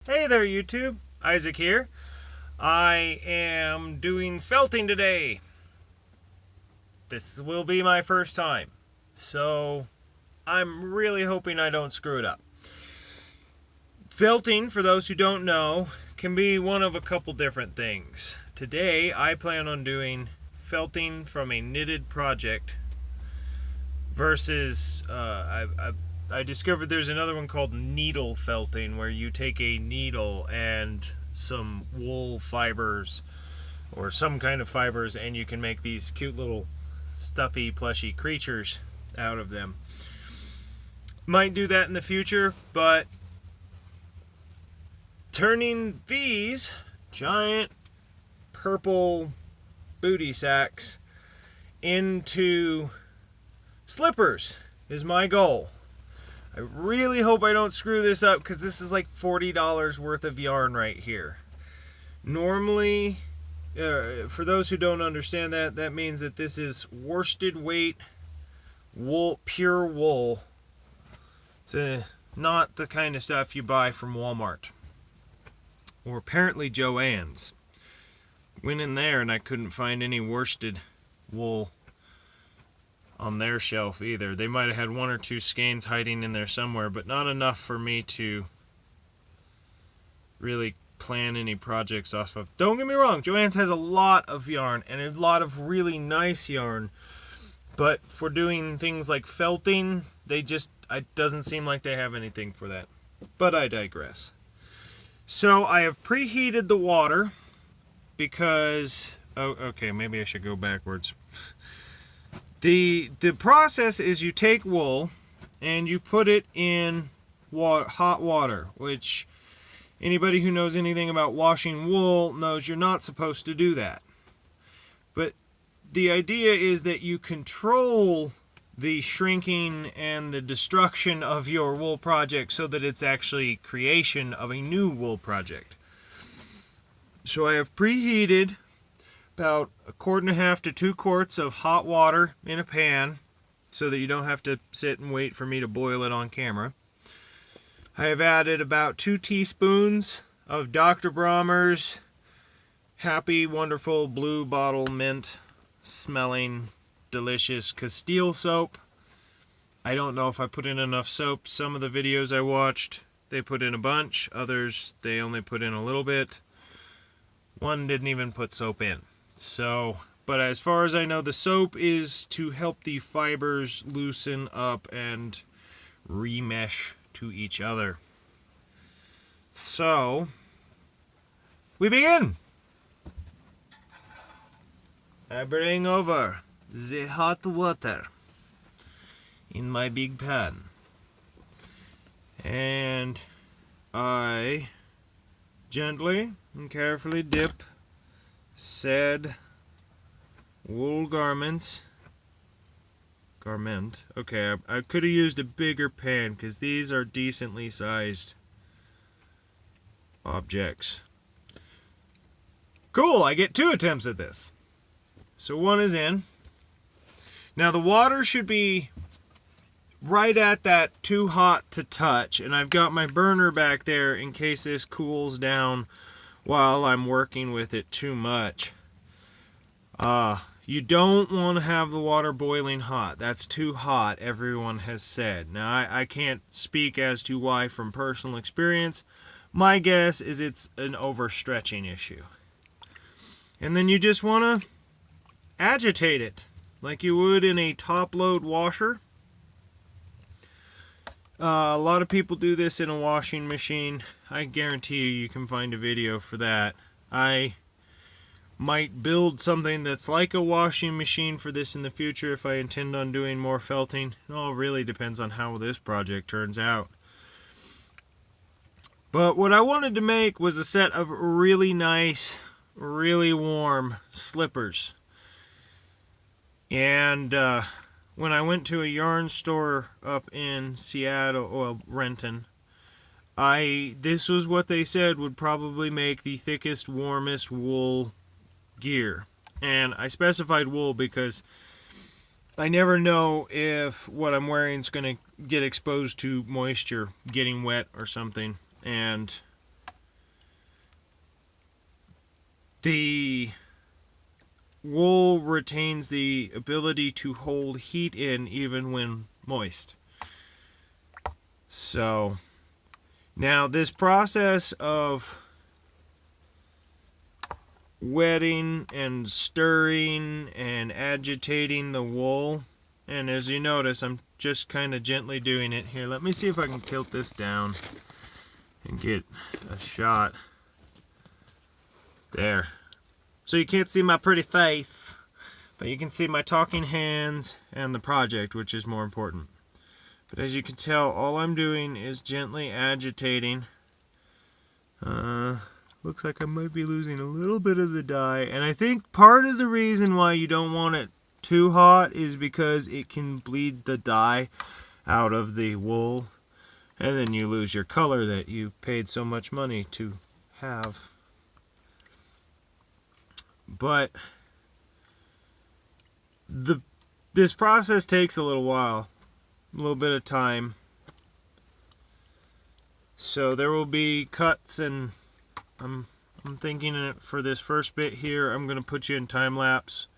Hey there, YouTube. Isaac here. I am doing felting today. This will be my first time, so I'm really hoping I don't screw it up. Felting, for those who don't know, can be one of a couple different things. Today, I plan on doing felting from a knitted project versus I discovered there's another one called needle felting, where you take a needle and some wool fibers or some kind of fibers and you can make these cute little stuffy plushy creatures out of them. Might do that in the future, but turning these giant purple booty sacks into slippers is my goal. I really hope I don't screw this up because this is like $40 worth of yarn right here. Normally, for those who don't understand that, that means that this is worsted weight wool, pure wool. It's not the kind of stuff you buy from Walmart or apparently Joann's. Went in there and I couldn't find any worsted wool on their shelf either. They might have had one or two skeins hiding in there somewhere, but not enough for me to really plan any projects off of. Don't get me wrong, Joann's has a lot of yarn and a lot of really nice yarn, but for doing things like felting, it doesn't seem like they have anything for that. But I digress. So I have preheated the water because, okay, maybe I should go backwards. The process is you take wool and you put it in hot water, which anybody who knows anything about washing wool knows you're not supposed to do that. But the idea is that you control the shrinking and the destruction of your wool project so that it's actually creation of a new wool project. So I have preheated about 1.5 to 2 quarts of hot water in a pan so that you don't have to sit and wait for me to boil it on camera. I have added about 2 teaspoons of Dr. Brommer's Happy Wonderful Blue Bottle Mint smelling delicious Castile soap. I don't know if I put in enough soap. Some of the videos I watched, they put in a bunch. Others, they only put in a little bit. One didn't even put soap in. So, but as far as I know, the soap is to help the fibers loosen up and remesh to each other. So, we begin. I bring over the hot water in my big pan. And I gently and carefully dip said wool garment. Okay, I could have used a bigger pan because these are decently sized objects. Cool, I get 2 attempts at this. So one is in. Now the water should be right at that too hot to touch, and I've got my burner back there in case this cools down while I'm working with it too much. You don't want to have the water boiling hot. That's too hot, everyone has said. Now, I can't speak as to why from personal experience. My guess is it's an overstretching issue. And then you just want to agitate it like you would in a top-load washer. A lot of people do this in a washing machine. I guarantee you can find a video for that. I might build something that's like a washing machine for this in the future if I intend on doing more felting. It all really depends on how this project turns out. But what I wanted to make was a set of really nice, really warm slippers. And when I went to a yarn store up in Seattle, well, Renton, this was what they said would probably make the thickest, warmest wool gear. And I specified wool because I never know if what I'm wearing is going to get exposed to moisture, getting wet or something. And the wool retains the ability to hold heat in even when moist. So now this process of wetting and stirring and agitating the wool, and as you notice, I'm just kind of gently doing it here. Let me see if I can tilt this down and get a shot. There. So you can't see my pretty face, but you can see my talking hands and the project, which is more important. But as you can tell, all I'm doing is gently agitating. Looks like I might be losing a little bit of the dye, and I think part of the reason why you don't want it too hot is because it can bleed the dye out of the wool, and then you lose your color that you paid so much money to have. But this process takes a little while, a little bit of time. So there will be cuts, and I'm thinking for this first bit here, I'm going to put you in time lapse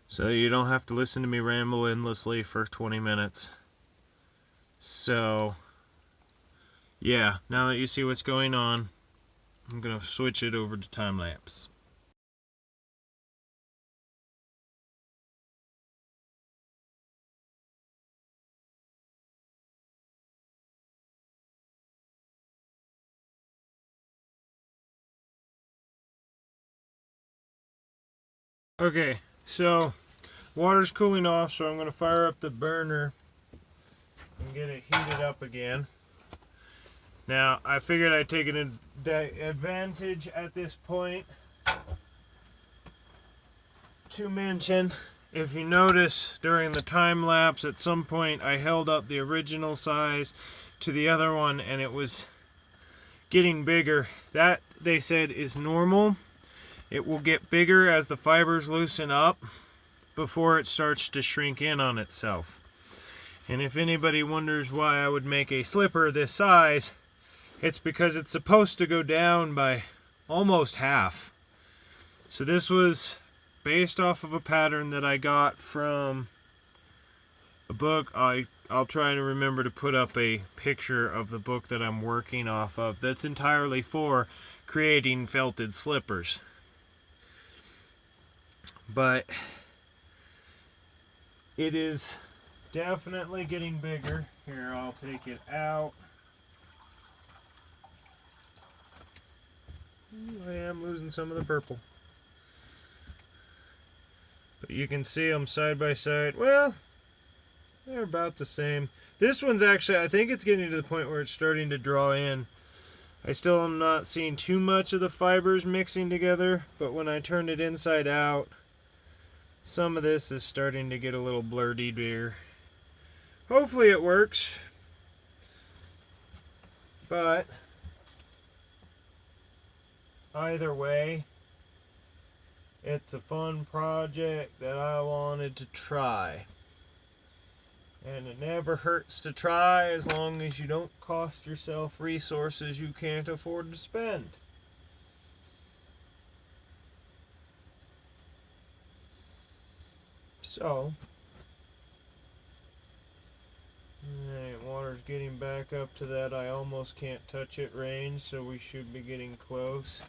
so you don't have to listen to me ramble endlessly for 20 minutes. So yeah, now that you see what's going on, I'm going to switch it over to time lapse. Okay, so water's cooling off, so I'm going to fire up the burner and get it heated up again. Now, I figured I'd take an advantage at this point to mention, if you notice during the time lapse, at some point I held up the original size to the other one and it was getting bigger. That, they said, is normal. It will get bigger as the fibers loosen up before it starts to shrink in on itself. And if anybody wonders why I would make a slipper this size, it's because it's supposed to go down by almost half. So this was based off of a pattern that I got from a book. I'll try to remember to put up a picture of the book that I'm working off of that's entirely for creating felted slippers. But it is definitely getting bigger. Here, I'll take it out. I am losing some of the purple. But you can see them side by side. Well, they're about the same. This one's actually, I think it's getting to the point where it's starting to draw in. I still am not seeing too much of the fibers mixing together, but when I turn it inside out, some of this is starting to get a little blurry there. Hopefully it works. But either way, it's a fun project that I wanted to try. And it never hurts to try as long as you don't cost yourself resources you can't afford to spend. So, water's getting back up to that I almost can't touch it range, so we should be getting close.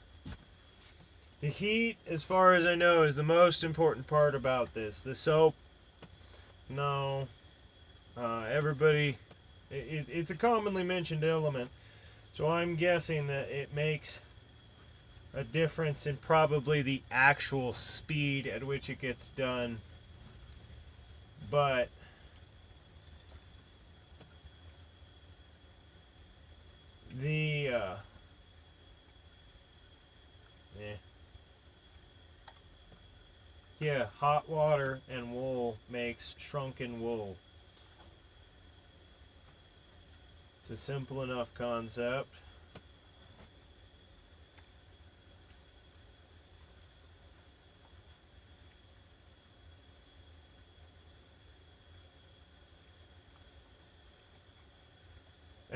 The heat, as far as I know, is the most important part about this. The soap, no. Everybody, it's a commonly mentioned element, so I'm guessing that it makes a difference in probably the actual speed at which it gets done. But the yeah, hot water and wool makes shrunken wool. It's a simple enough concept.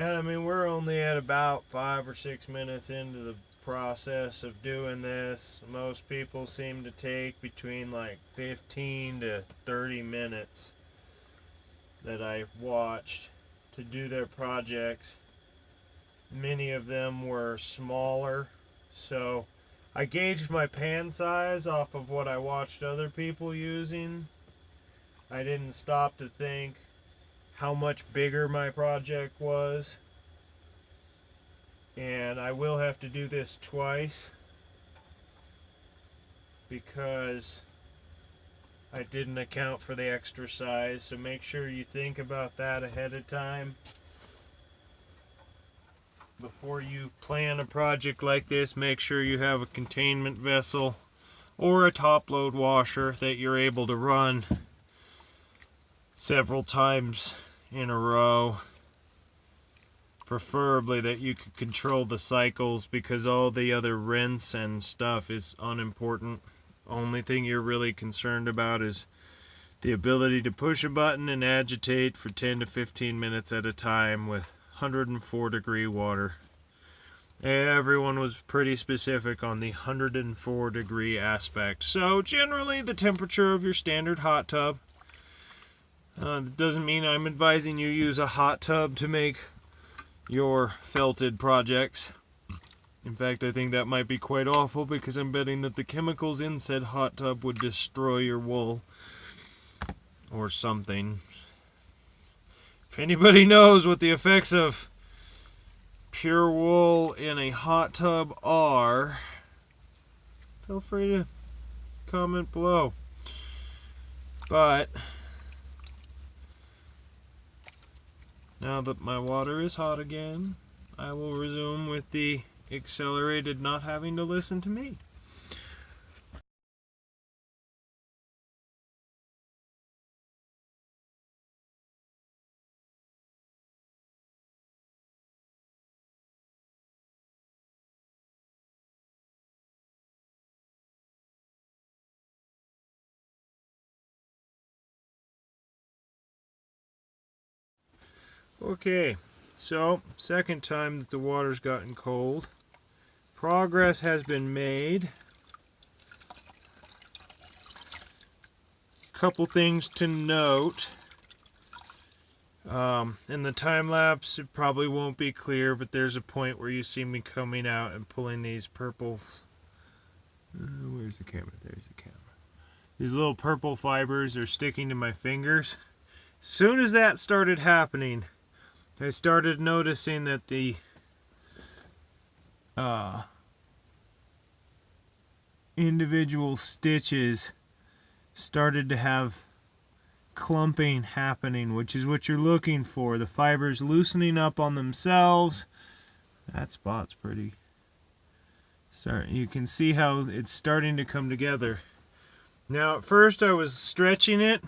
And I mean, we're only at about 5 or 6 minutes into the process of doing this. Most people seem to take between like 15 to 30 minutes that I watched to do their projects. Many of them were smaller, so I gauged my pan size off of what I watched other people using. I didn't stop to think how much bigger my project was, and I will have to do this twice because I didn't account for the extra size, so make sure you think about that ahead of time. Before you plan a project like this, make sure you have a containment vessel or a top load washer that you're able to run several times in a row. Preferably that you could control the cycles, because all the other rinse and stuff is unimportant. Only thing you're really concerned about is the ability to push a button and agitate for 10 to 15 minutes at a time with 104-degree water. Everyone was pretty specific on the 104-degree aspect. So generally the temperature of your standard hot tub. That doesn't mean I'm advising you use a hot tub to make your felted projects. In fact, I think that might be quite awful, because I'm betting that the chemicals in said hot tub would destroy your wool or something. If anybody knows what the effects of pure wool in a hot tub are, feel free to comment below. But now that my water is hot again, I will resume with the accelerated not having to listen to me. Okay, so second time that the water's gotten cold. Progress has been made. Couple things to note. In the time lapse, it probably won't be clear, but there's a point where you see me coming out and pulling these purple. Where's the camera? There's the camera. These little purple fibers are sticking to my fingers. As soon as that started happening, I started noticing that the individual stitches started to have clumping happening, which is what you're looking for. The fibers loosening up on themselves. That spot's pretty. You can see how it's starting to come together. Now, at first I was stretching it.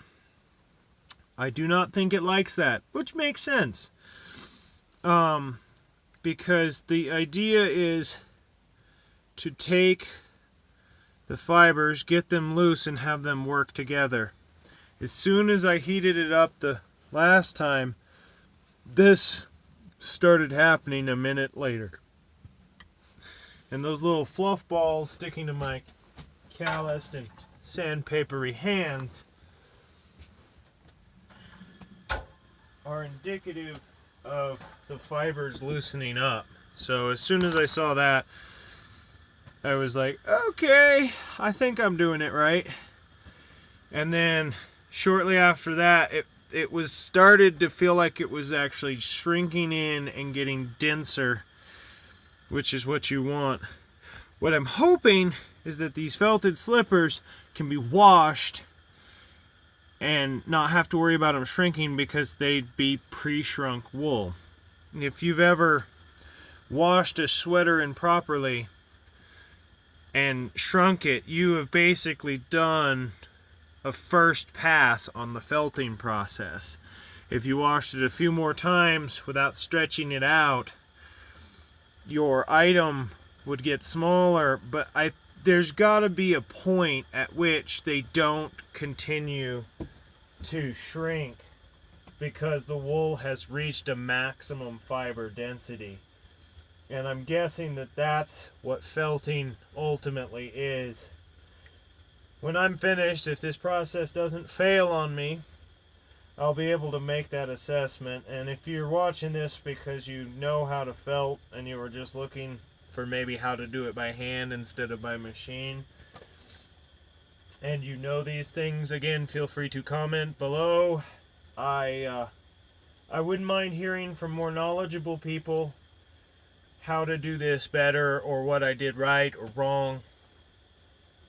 I do not think it likes that, which makes sense. Because the idea is to take the fibers, get them loose, and have them work together. As soon as I heated it up the last time, this started happening a minute later. And those little fluff balls sticking to my calloused and sandpapery hands are indicative of the fibers loosening up. So as soon as I saw that, I was like, okay, I think I'm doing it right. And then shortly after that, it was started to feel like it was actually shrinking in and getting denser, which is what you want. What I'm hoping is that these felted slippers can be washed and not have to worry about them shrinking, because they'd be pre-shrunk wool. If you've ever washed a sweater improperly and shrunk it, you have basically done a first pass on the felting process. If you washed it a few more times without stretching it out, your item would get smaller, but there's got to be a point at which they don't continue to shrink, because the wool has reached a maximum fiber density. And I'm guessing that that's what felting ultimately is. When I'm finished, if this process doesn't fail on me, I'll be able to make that assessment. And if you're watching this because you know how to felt and you were just looking for maybe how to do it by hand instead of by machine, and you know these things, again, feel free to comment below. I wouldn't mind hearing from more knowledgeable people how to do this better or what I did right or wrong.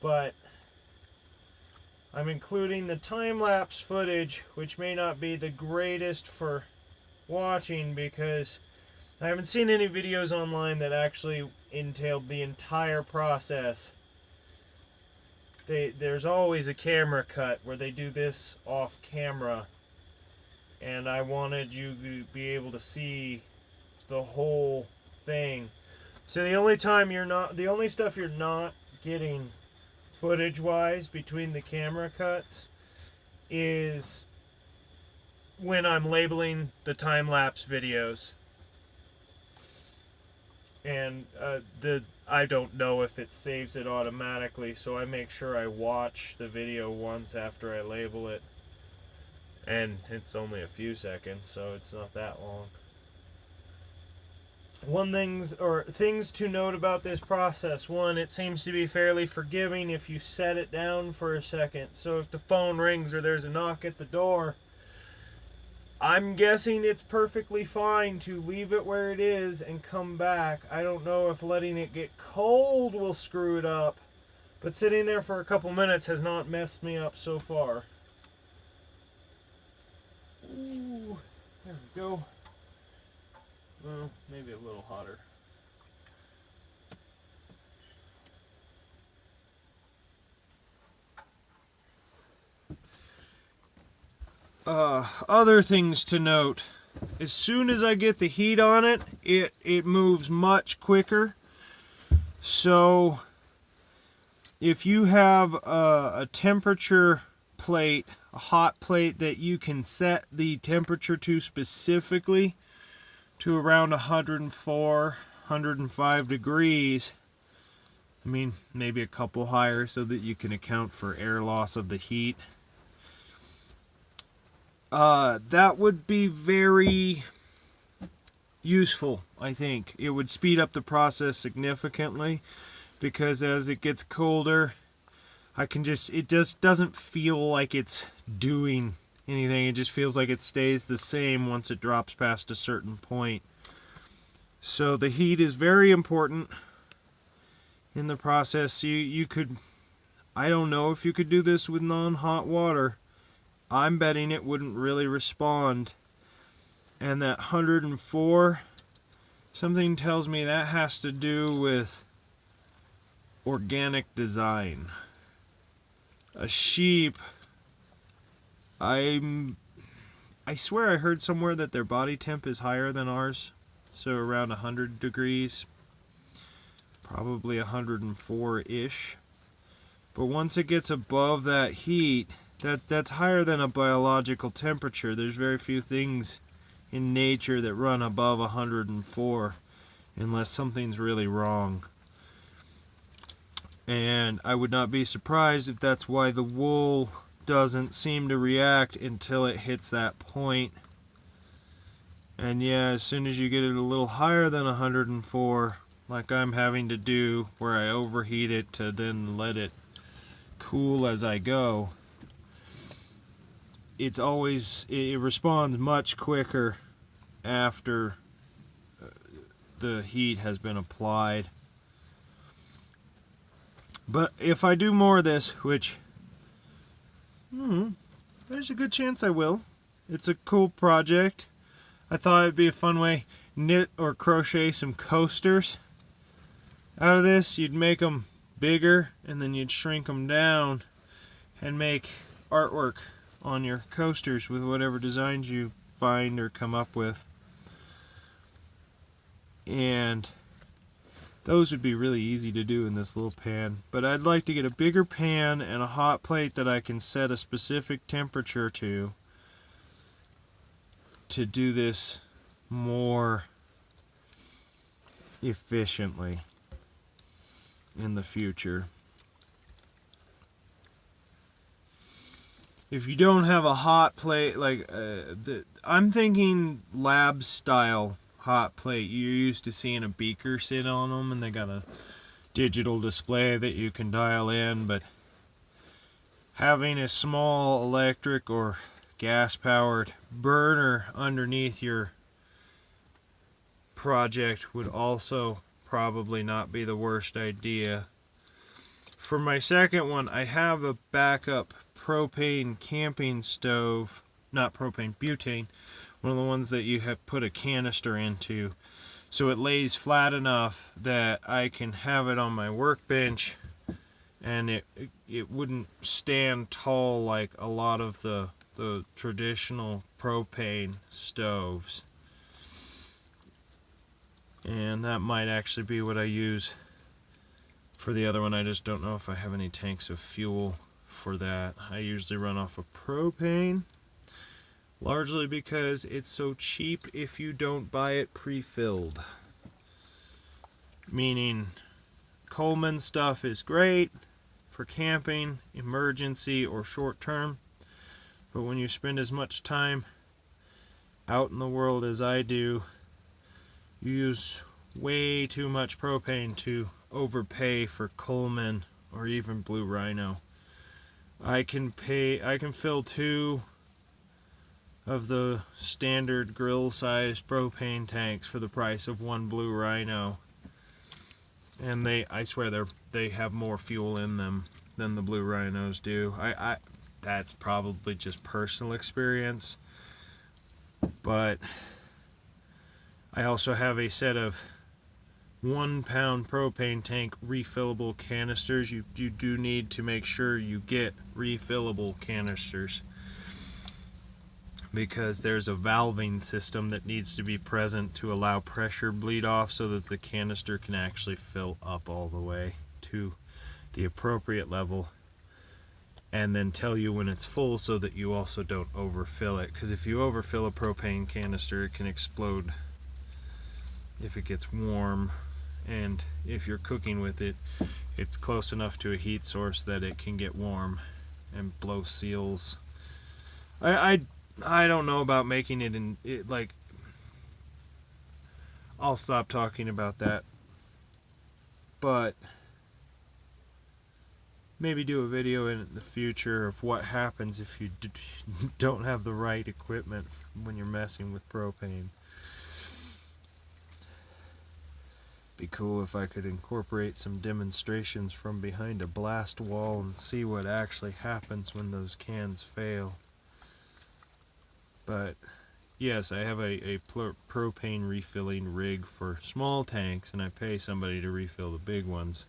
But I'm including the time-lapse footage, which may not be the greatest for watching because I haven't seen any videos online that actually entailed the entire process. There's always a camera cut where they do this off camera, and I wanted you to be able to see the whole thing. So the only stuff you're not getting footage-wise between the camera cuts is when I'm labeling the time-lapse videos. And I don't know if it saves it automatically, so I make sure I watch the video once after I label it. And it's only a few seconds, so it's not that long. Things to note about this process. One, it seems to be fairly forgiving if you set it down for a second. So if the phone rings or there's a knock at the door, I'm guessing it's perfectly fine to leave it where it is and come back. I don't know if letting it get cold will screw it up, but sitting there for a couple minutes has not messed me up so far. Ooh, there we go. Well, maybe a little hotter. Other things to note. As soon as I get the heat on it, it moves much quicker. So if you have a temperature plate, a hot plate that you can set the temperature to specifically to around 104, 105 degrees, I mean maybe a couple higher so that you can account for air loss of the heat, that would be very useful. I think it would speed up the process significantly, because as it gets colder, it just doesn't feel like it's doing anything. It just feels like it stays the same once it drops past a certain point. So the heat is very important in the process. You could, I don't know if you could do this with non-hot water. I'm betting it wouldn't really respond. And that 104, something tells me that has to do with organic design. A sheep, I swear I heard somewhere that their body temp is higher than ours, so around 100 degrees, probably 104-ish. But once it gets above that heat, that's higher than a biological temperature. There's very few things in nature that run above 104 unless something's really wrong. And I would not be surprised if that's why the wool doesn't seem to react until it hits that point. And yeah, as soon as you get it a little higher than 104, like I'm having to do, where I overheat it to then let it cool as I go, it responds much quicker after the heat has been applied. But if I do more of this, which there's a good chance I will. It's a cool project. I thought it'd be a fun way, knit or crochet some coasters out of this. You'd make them bigger and then you'd shrink them down and make artwork on your coasters with whatever designs you find or come up with. And those would be really easy to do in this little pan. But I'd like to get a bigger pan and a hot plate that I can set a specific temperature to. to do this more efficiently in the future. If you don't have a hot plate, like I'm thinking lab style hot plate, you're used to seeing a beaker sit on them, and they got a digital display that you can dial in, but having a small electric or gas powered burner underneath your project would also probably not be the worst idea. For my second one, I have a backup propane camping stove, not propane, butane, one of the ones that you have put a canister into, so it lays flat enough that I can have it on my workbench, and it wouldn't stand tall like a lot of the traditional propane stoves. And that might actually be what I use for the other one. I just don't know if I have any tanks of fuel for that. I usually run off of propane, largely because it's so cheap if you don't buy it pre-filled. Meaning, Coleman stuff is great for camping, emergency, or short term, but when you spend as much time out in the world as I do, you use way too much propane to overpay for Coleman or even Blue Rhino. I can fill 2 of the standard grill sized propane tanks for the price of 1 Blue Rhino, and I swear they have more fuel in them than the Blue Rhinos do. I that's probably just personal experience, but I also have a set of 1 pound propane tank refillable canisters. You do need to make sure you get refillable canisters, because there's a valving system that needs to be present to allow pressure bleed off so that the canister can actually fill up all the way to the appropriate level, and then tell you when it's full so that you also don't overfill it, because if you overfill a propane canister, it can explode if it gets warm, and if you're cooking with it, it's close enough to a heat source that it can get warm and blow seals. I don't know about making it in it, like, I'll stop talking about that, but maybe do a video in the future of what happens if you don't have the right equipment when you're messing with propane. Be cool if I could incorporate some demonstrations from behind a blast wall and see what actually happens when those cans fail. But yes, I have a propane refilling rig for small tanks, and I pay somebody to refill the big ones.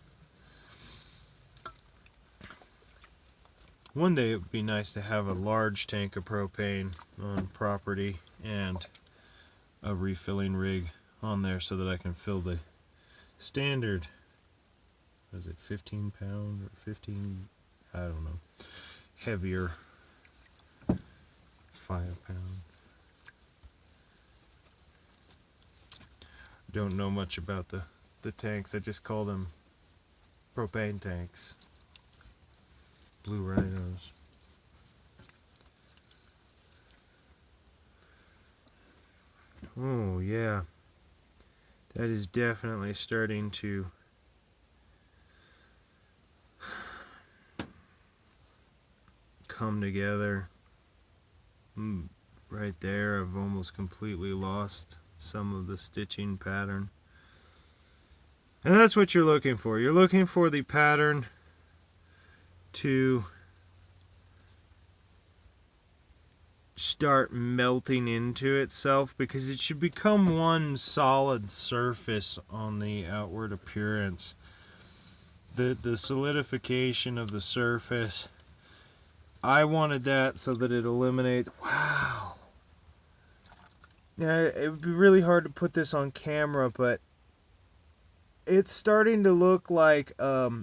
One day it would be nice to have a large tank of propane on property and a refilling rig on there so that I can fill the standard, was it 15 pound or 15, I don't know, heavier 5 pound. Don't know much about the tanks. I just call them propane tanks. Blue Rhinos. Oh yeah, that is definitely starting to come together. Right there, I've almost completely lost some of the stitching pattern. And that's what you're looking for. You're looking for the pattern to start melting into itself, because it should become one solid surface on the outward appearance. The solidification of the surface, I wanted that so that it eliminates. Wow. Yeah, it would be really hard to put this on camera, but it's starting to look like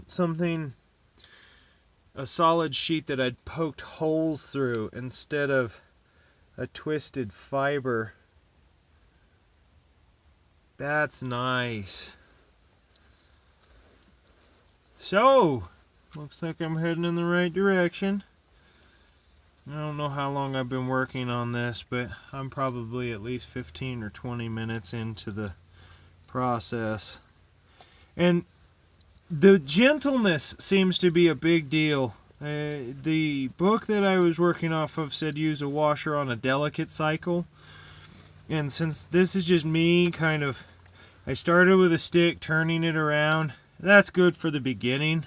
something, a solid sheet that I'd poked holes through instead of a twisted fiber. That's nice. So, looks like I'm heading in the right direction. I don't know how long I've been working on this, but I'm probably at least 15 or 20 minutes into the process. And the gentleness seems to be a big deal. The book that I was working off of said use a washer on a delicate cycle. And since this is just me I started with a stick, turning it around. That's good for the beginning.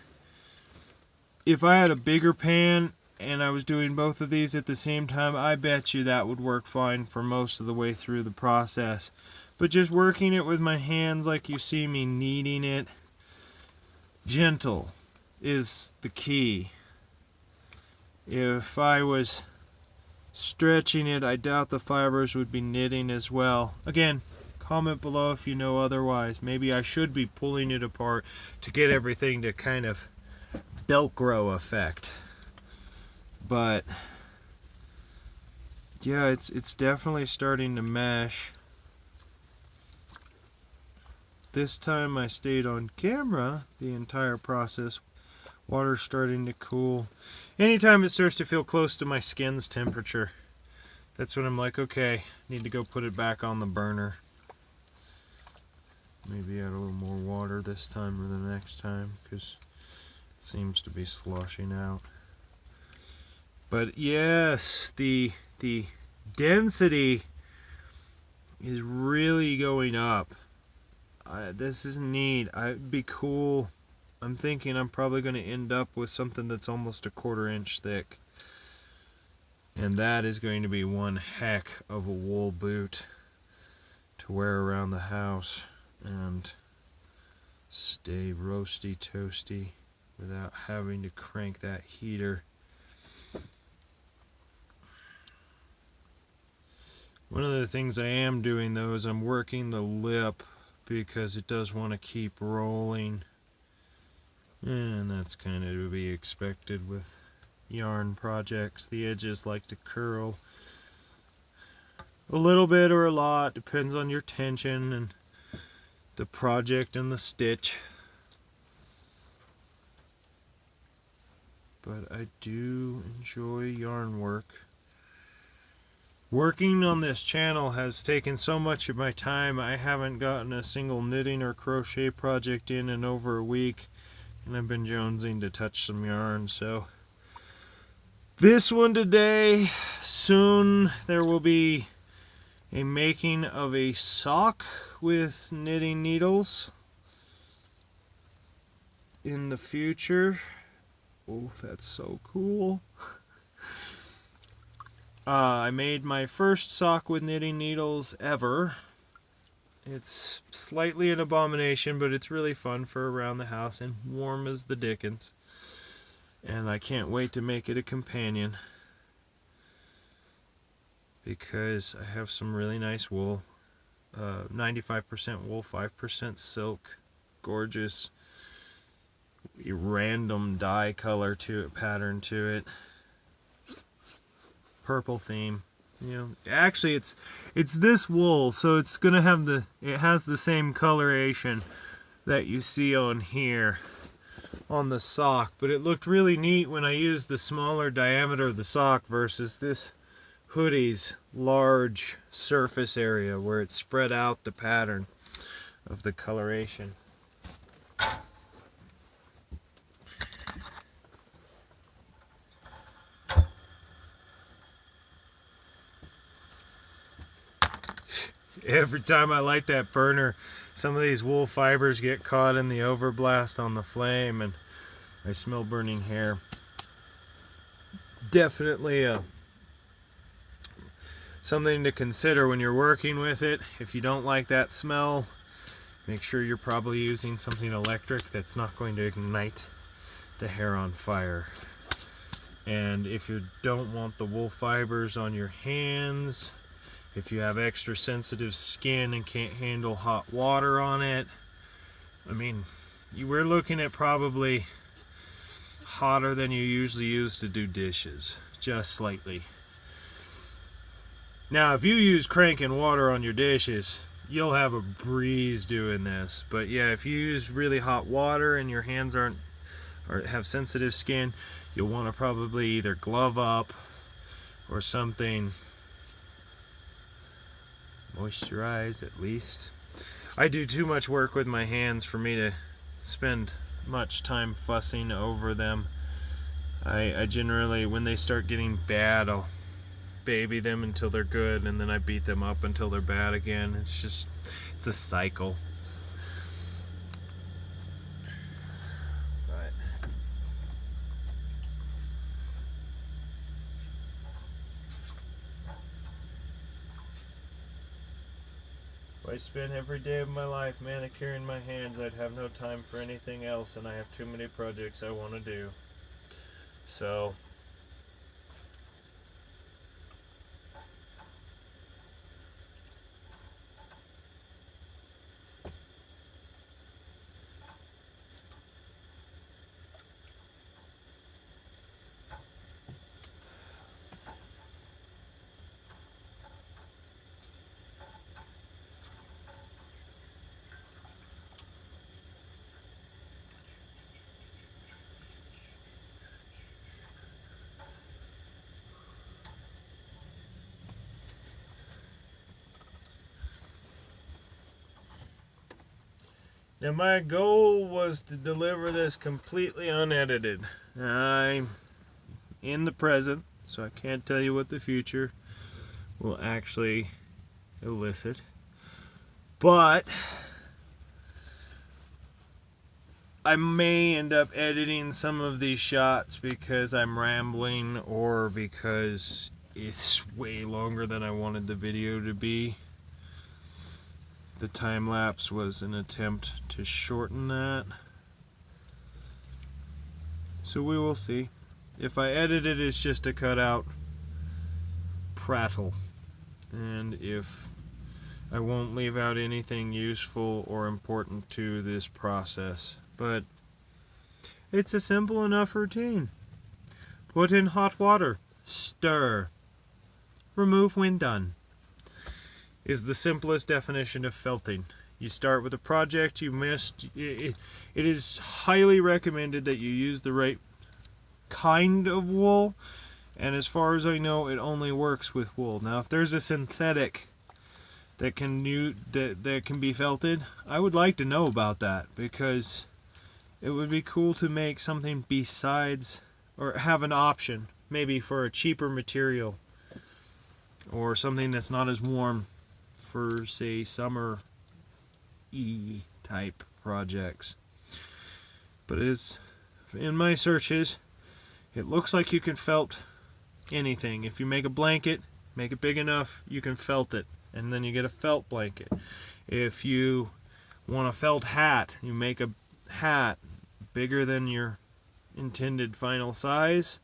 If I had a bigger pan and I was doing both of these at the same time, I bet you that would work fine for most of the way through the process. But just working it with my hands like you see me kneading it, gentle is the key. If I was stretching it, I doubt the fibers would be knitting as well. Again, comment below if you know otherwise. Maybe I should be pulling it apart to get everything to kind of Velcro effect. But yeah, it's definitely starting to mesh. This time I stayed on camera the entire process. Water's starting to cool. Anytime it starts to feel close to my skin's temperature, that's when I'm like, okay, need to go put it back on the burner. Maybe add a little more water this time or the next time, because it seems to be sloshing out. But yes, the density is really going up. This is neat. It'd be cool. I'm thinking I'm probably going to end up with something that's almost a 1/4 inch thick. And that is going to be one heck of a wool boot to wear around the house and stay roasty toasty without having to crank that heater. One of the things I am doing though is I'm working the lip because it does want to keep rolling. And that's kind of to be expected with yarn projects. The edges like to curl a little bit or a lot, depends on your tension and the project and the stitch. But I do enjoy yarn work. Working on this channel has taken so much of my time. I haven't gotten a single knitting or crochet project in over a week. And I've been jonesing to touch some yarn, so this one today. Soon there will be a making of a sock with knitting needles in the future. Oh, that's so cool. I made my first sock with knitting needles ever. It's slightly an abomination, but it's really fun for around the house and warm as the dickens. And I can't wait to make it a companion because I have some really nice wool. 95% wool, 5% silk. Gorgeous random dye color to it, pattern to it. Purple theme. You know, actually it's this wool, so it's gonna have it has the same coloration that you see on here on the sock, but it looked really neat when I used the smaller diameter of the sock versus this hoodie's large surface area where it spread out the pattern of the coloration. Every time I light that burner, some of these wool fibers get caught in the overblast on the flame and I smell burning hair. Definitely something to consider when you're working with it. If you don't like that smell, make sure you're probably using something electric that's not going to ignite the hair on fire. And if you don't want the wool fibers on your hands, if you have extra sensitive skin and can't handle hot water on it, I mean, we're looking at probably hotter than you usually use to do dishes, just slightly. Now, if you use cranking water on your dishes, you'll have a breeze doing this. But yeah, if you use really hot water and your hands aren't or have sensitive skin, you'll want to probably either glove up or something, moisturize at least. I do too much work with my hands for me to spend much time fussing over them. I generally, when they start getting bad, I'll baby them until they're good, and then I beat them up until they're bad again. It's a cycle. But if I spent every day of my life manicuring my hands, I'd have no time for anything else, and I have too many projects I want to do. So now my goal was to deliver this completely unedited. I'm in the present, so I can't tell you what the future will actually elicit. But I may end up editing some of these shots because I'm rambling or because it's way longer than I wanted the video to be. The time lapse was an attempt to shorten that. So we will see. If I edit it, it's just to cut out prattle. And if I won't leave out anything useful or important to this process. But it's a simple enough routine. Put in hot water. Stir. Remove when done. Is the simplest definition of felting. You start with a project you missed. It is highly recommended that you use the right kind of wool, and as far as I know, it only works with wool. Now, if there's a synthetic that can be felted, I would like to know about that, because it would be cool to make something besides, or have an option, maybe for a cheaper material, or something that's not as warm for, say, summer type projects. But it's, in my searches, it looks like you can felt anything. If you make a blanket, make it big enough, you can felt it, and then you get a felt blanket. If you want a felt hat, you make a hat bigger than your intended final size.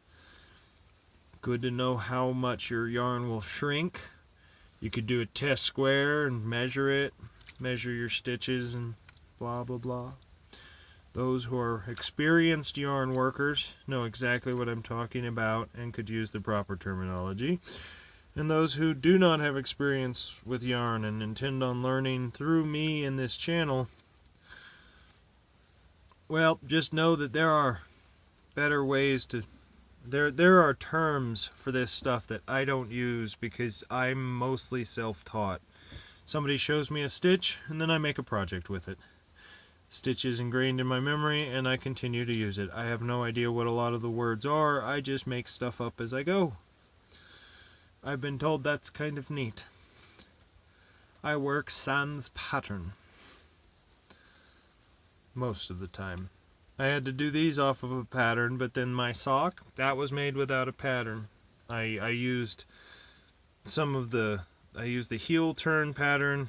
Good to know how much your yarn will shrink. You could do a test square and measure it, measure your stitches and blah blah blah. Those who are experienced yarn workers know exactly what I'm talking about and could use the proper terminology. And those who do not have experience with yarn and intend on learning through me in this channel, well, just know that there are better ways to... There are terms for this stuff that I don't use because I'm mostly self-taught. Somebody shows me a stitch, and then I make a project with it. Stitch is ingrained in my memory, and I continue to use it. I have no idea what a lot of the words are. I just make stuff up as I go. I've been told that's kind of neat. I work sans pattern most of the time. I had to do these off of a pattern, but then my sock, that was made without a pattern. I used the heel turn pattern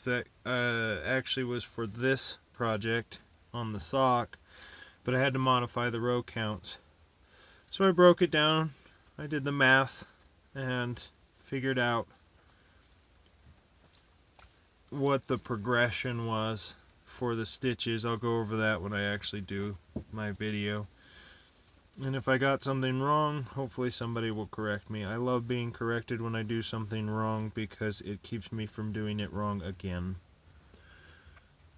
that actually was for this project on the sock, but I had to modify the row counts. So I broke it down, I did the math, and figured out what the progression was for the stitches. I'll go over that when I actually do my video. And if I got something wrong, hopefully somebody will correct me. I love being corrected when I do something wrong because it keeps me from doing it wrong again.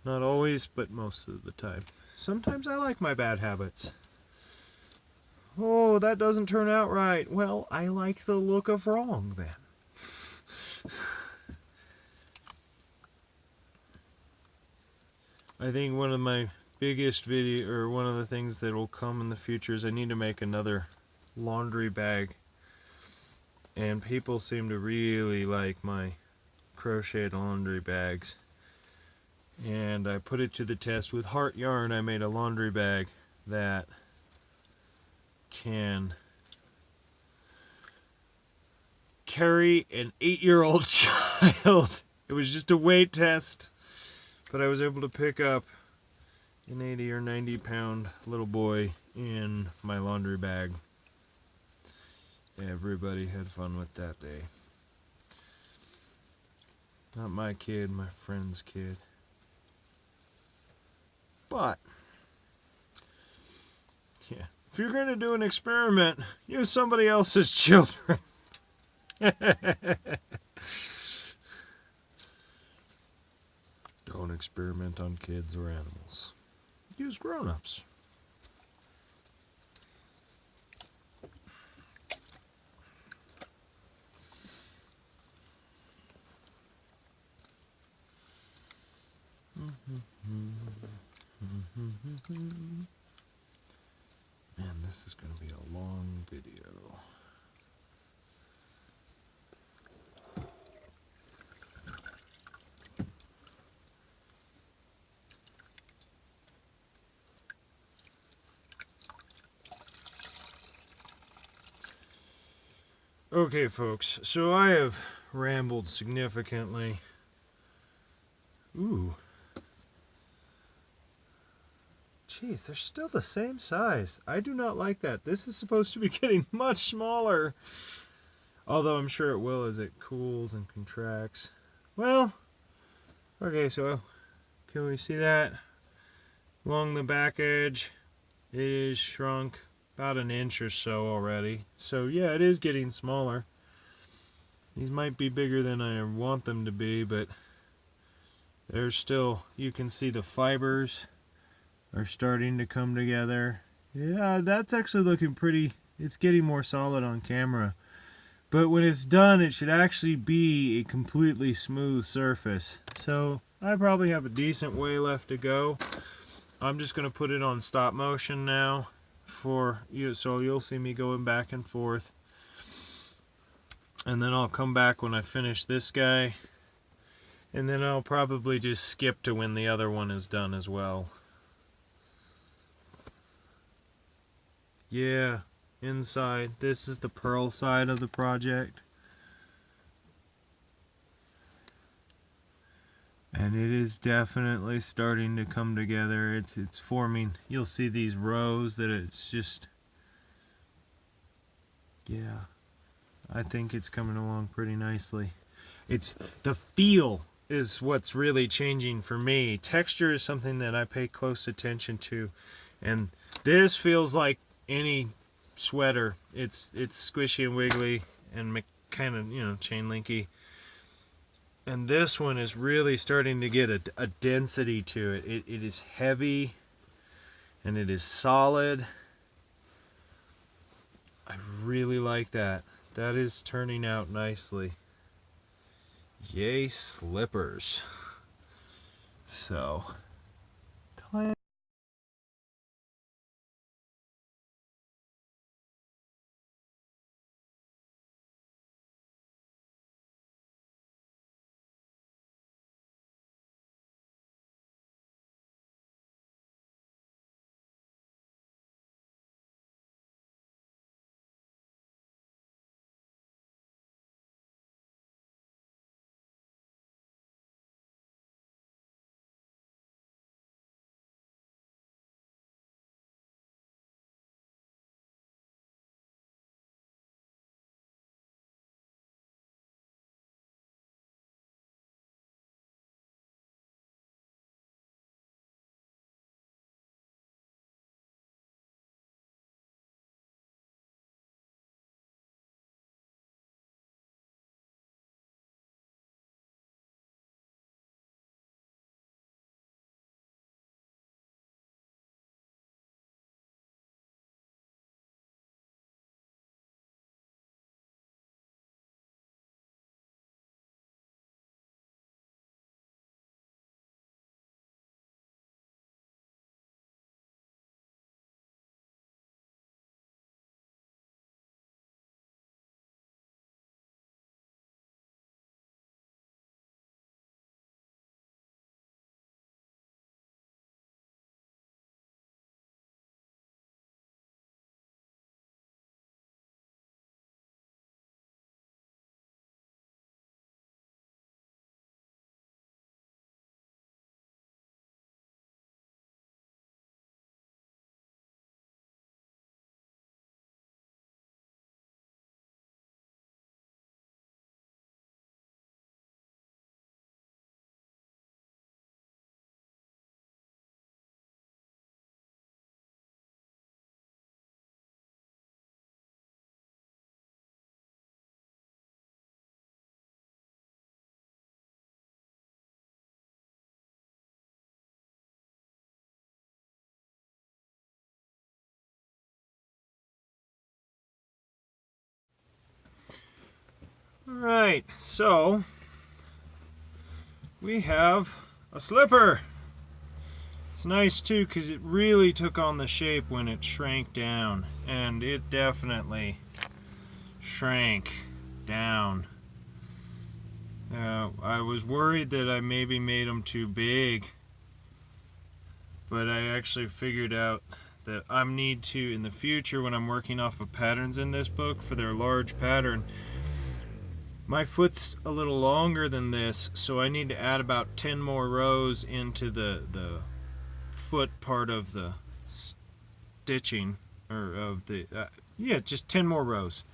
Not always, but most of the time. Sometimes I like my bad habits. Oh, that doesn't turn out right. Well, I like the look of wrong then. I think one of my biggest video, or one of the things that will come in the future, is I need to make another laundry bag. And people seem to really like my crocheted laundry bags. And I put it to the test with heart yarn. I made a laundry bag that can carry an 8-year-old child. It was just a weight test, but I was able to pick up an 80 or 90 pound little boy in my laundry bag. Everybody had fun with that day. Not my kid, my friend's kid. But, yeah, if you're going to do an experiment, use somebody else's children. Don't experiment on kids or animals. Use grown-ups. Man, this is going to be a long video. Okay, folks, so I have rambled significantly. Ooh. Jeez, they're still the same size. I do not like that. This is supposed to be getting much smaller. Although I'm sure it will as it cools and contracts. Well, okay, so can we see that? Along the back edge, it is shrunk about an inch or so already. So yeah, it is getting smaller. These might be bigger than I want them to be, but there's still, you can see the fibers are starting to come together. Yeah, that's actually looking pretty, it's getting more solid on camera. But when it's done, it should actually be a completely smooth surface. So I probably have a decent way left to go. I'm just going to put it on stop motion now for you, so you'll see me going back and forth. And then I'll come back when I finish this guy. And then I'll probably just skip to when the other one is done as well. Yeah, inside. This is the pearl side of the project. And it is definitely starting to come together. It's forming. You'll see these rows that it's just, yeah, I think it's coming along pretty nicely. It's the feel is what's really changing for me. Texture is something that I pay close attention to, and this feels like any sweater. It's squishy and wiggly and kind of, chain linky. And this one is really starting to get a density to it. It is heavy and it is solid. I really like that. That is turning out nicely. Yay, slippers. So, Alright, so we have a slipper. It's nice too because it really took on the shape when it shrank down, and it definitely shrank down. I was worried that I maybe made them too big, but I actually figured out that I need to, in the future when I'm working off of patterns in this book for their large pattern, my foot's a little longer than this, so I need to add about 10 more rows into the foot part of the stitching, or of the, yeah, just 10 more rows.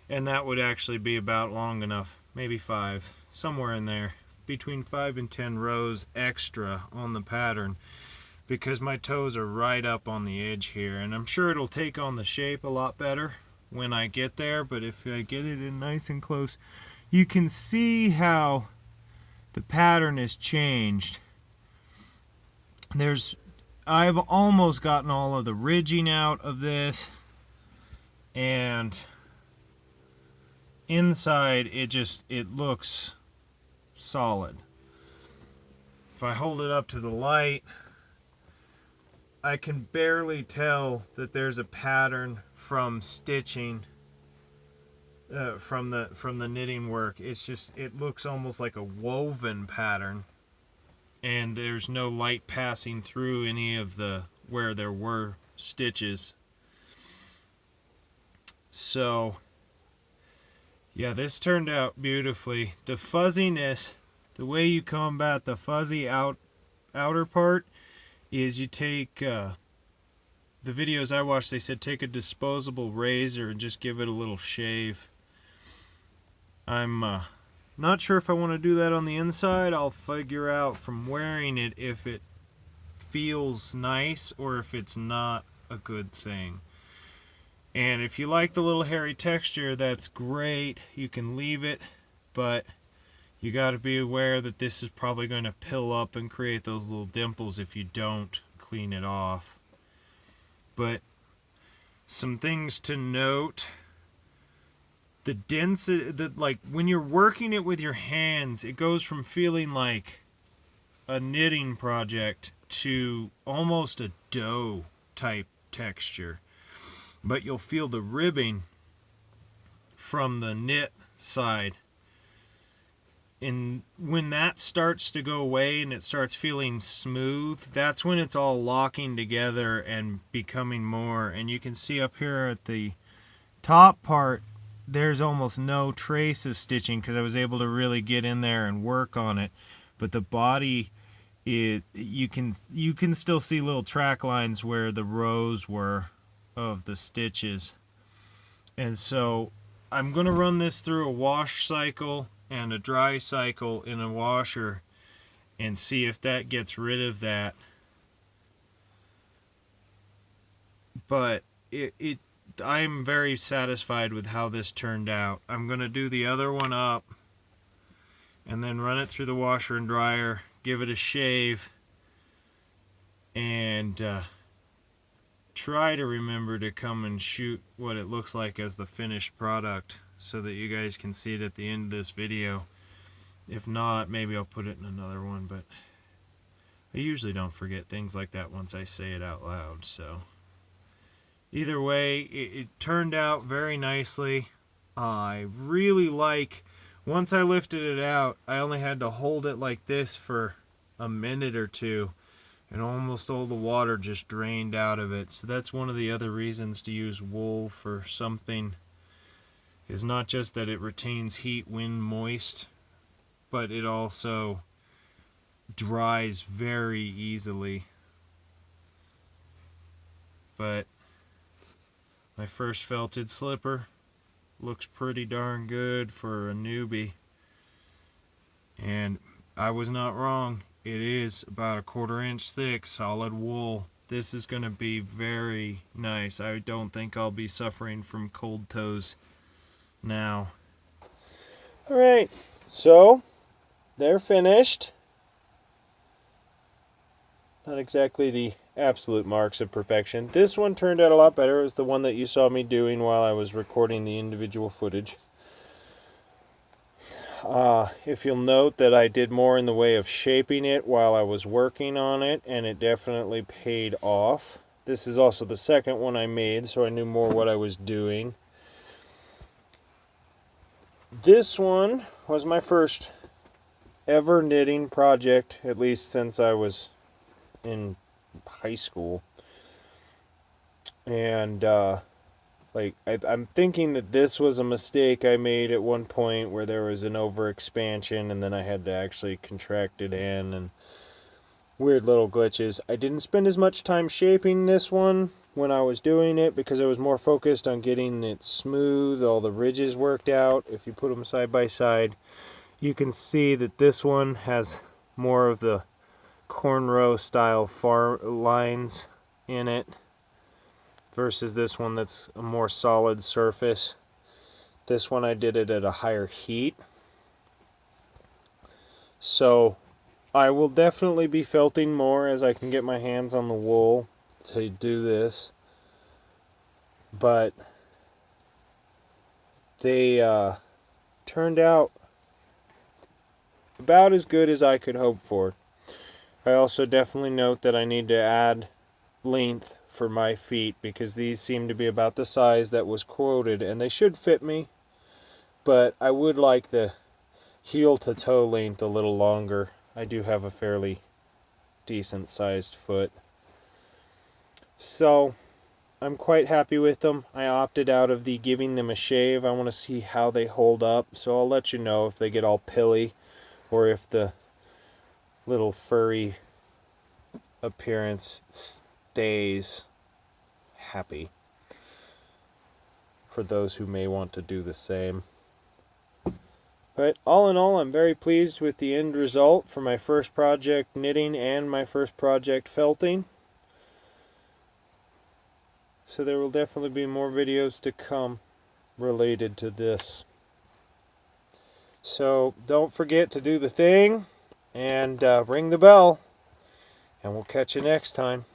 And that would actually be about long enough, maybe 5, somewhere in there, between 5 and 10 rows extra on the pattern, because my toes are right up on the edge here, and I'm sure it'll take on the shape a lot better when I get there, but if I get it in nice and close, you can see how the pattern has changed. I've almost gotten all of the ridging out of this, and inside it looks solid. If I hold it up to the light, I can barely tell that there's a pattern from stitching, from the knitting work. It looks almost like a woven pattern, and there's no light passing through any of the where there were stitches. So yeah, this turned out beautifully. The fuzziness, the way you combat the fuzzy outer part is you take, the videos I watched, they said take a disposable razor and just give it a little shave. I'm not sure if I want to do that on the inside. I'll figure out from wearing it if it feels nice or if it's not a good thing. And if you like the little hairy texture, that's great. You can leave it, but you got to be aware that this is probably going to pill up and create those little dimples if you don't clean it off. But some things to note: the density, like when you're working it with your hands, it goes from feeling like a knitting project to almost a dough type texture. But you'll feel the ribbing from the knit side. And when that starts to go away and it starts feeling smooth, that's when it's all locking together and becoming more. And you can see up here at the top part, there's almost no trace of stitching because I was able to really get in there and work on it. But the body, you can still see little track lines where the rows were of the stitches. And so I'm going to run this through a wash cycle and a dry cycle in a washer and see if that gets rid of that. But I'm very satisfied with how this turned out. I'm going to do the other one up and then run it through the washer and dryer, give it a shave, and try to remember to come and shoot what it looks like as the finished product so that you guys can see it at the end of this video. If not, maybe I'll put it in another one, but I usually don't forget things like that once I say it out loud. So either way, it turned out very nicely. I really like, once I lifted it out, I only had to hold it like this for a minute or two, and almost all the water just drained out of it. So that's one of the other reasons to use wool for something, is not just that it retains heat when moist, but it also dries very easily. But my first felted slipper looks pretty darn good for a newbie. And I was not wrong. It is about a 1/4 inch thick, solid wool. This is going to be very nice. I don't think I'll be suffering from cold toes now. Alright, so they're finished. Not exactly the absolute marks of perfection. This one turned out a lot better. It was the one that you saw me doing while I was recording the individual footage. If you'll note that I did more in the way of shaping it while I was working on it, and it definitely paid off. This is also the second one I made, so I knew more what I was doing. This one was my first ever knitting project, at least since I was in high school. And I'm thinking that this was a mistake I made at one point where there was an overexpansion and then I had to actually contract it in and weird little glitches. I didn't spend as much time shaping this one when I was doing it because I was more focused on getting it smooth, all the ridges worked out. If you put them side by side, you can see that this one has more of the cornrow style far lines in it versus this one that's a more solid surface. This one I did it at a higher heat. So I will definitely be felting more as I can get my hands on the wool to do this. But they turned out about as good as I could hope for. I also definitely note that I need to add length for my feet because these seem to be about the size that was quoted and they should fit me, but I would like the heel to toe length a little longer. I do have a fairly decent sized foot, so I'm quite happy with them. I opted out of the giving them a shave. I want to see how they hold up, so I'll let you know if they get all pilly or if the little furry appearance stays happy, for those who may want to do the same. But all in all, I'm very pleased with the end result for my first project knitting and my first project felting. So there will definitely be more videos to come related to this. So don't forget to do the thing and ring the bell, and we'll catch you next time.